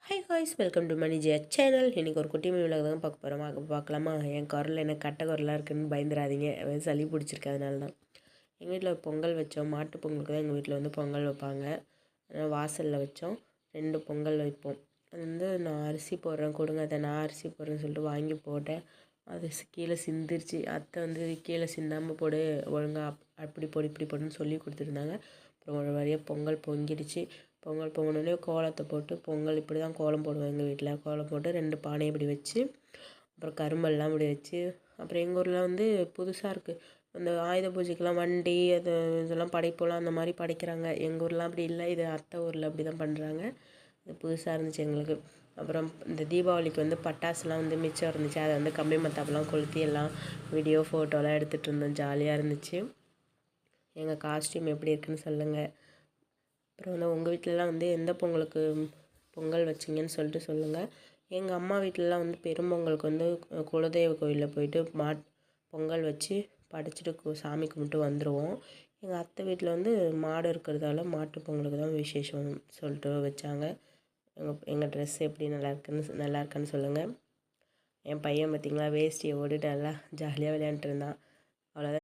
Hi guys, welcome to Mani Jaya channel. இன்றைக்கி ஒரு குட்டி மீன் விலாக தான் பார்க்க போகிறோம். பார்க்கலாமா? என் குரல் என்ன கட்டை குரலாக இருக்குன்னு பயந்துடாதீங்க, சளி பிடிச்சிருக்கு. அதனால தான் எங்கள் வீட்டில் பொங்கல் வச்சோம். மாட்டு பொங்கலுக்கு தான் எங்கள் வீட்டில் வந்து பொங்கல் வைப்பாங்க. வாசலில் வச்சோம். 2 பொங்கல் வைப்போம். அது வந்து நான் அரிசி போடுறேன் கொடுங்க, அதை நான் அரிசி போடுறேன்னு சொல்லிட்டு வாங்கி போட்டேன். அது கீழே சிந்திருச்சு. அத்தை வந்து கீழே சிந்தாமல் போடு, ஒழுங்காக அப்படி போடு இப்படி போடுன்னு சொல்லி கொடுத்துருந்தாங்க. அப்புறம் ஒரு வழியாக பொங்கல் பொங்கிடுச்சு. பொங்கல் பொங்கினோடனே கோலத்தை போட்டு, பொங்கல் இப்படி தான் கோலம் போடுவோம் எங்கள் வீட்டில். கோலம் போட்டு 2 பானையை இப்படி வச்சு, அப்புறம் கரும்பெல்லாம் இப்படி வச்சு, அப்புறம் எங்கள் ஊரில் வந்து புதுசாக இருக்குது. அந்த ஆயுத பூஜைக்கெலாம் வண்டி அது இதெல்லாம் படைப்போலாம், அந்த மாதிரி படைக்கிறாங்க. எங்கள் ஊர்லாம் அப்படி இல்லை. இது அத்தை ஊரில் அப்படி தான் பண்ணுறாங்க. இது புதுசாக இருந்துச்சு எங்களுக்கு. அப்புறம் இந்த தீபாவளிக்கு வந்து பட்டாசுலாம் வந்து மிச்சம் இருந்துச்சு. அதை வந்து கம்பி மத்தாப்பெல்லாம் கொளுத்தி எல்லாம் வீடியோ ஃபோட்டோலாம் எடுத்துகிட்டு இருந்தோம். ஜாலியாக இருந்துச்சு. எங்கள் காஸ்டியூம் எப்படி இருக்குன்னு சொல்லுங்கள். அப்புறம் வந்து உங்கள் வீட்டிலலாம் வந்து எந்த பொங்கலுக்கு பொங்கல் வச்சிங்கன்னு சொல்லிட்டு சொல்லுங்கள். எங்கள் அம்மா வீட்டிலலாம் வந்து பெரும்பொங்கலுக்கு வந்து குலதெய்வ கோயிலில் போயிட்டு பொங்கல் வச்சு படைச்சிட்டு சாமி கும்பிட்டு வந்துடுவோம். எங்கள் அத்தை வீட்டில் வந்து மாடு இருக்கிறதால மாட்டு பொங்கலுக்கு தான் விசேஷம் சொல்லிட்டு வச்சாங்க. எங்கள் ட்ரெஸ் எப்படி நல்லா இருக்கான்னு சொல்லுங்கள். என் பையன் பார்த்திங்களா, வேஷ்டியை ஓடிட்டு நல்லா ஜாலியாக விளையாண்டுட்டு இருந்தான். அவ்வளோதான்.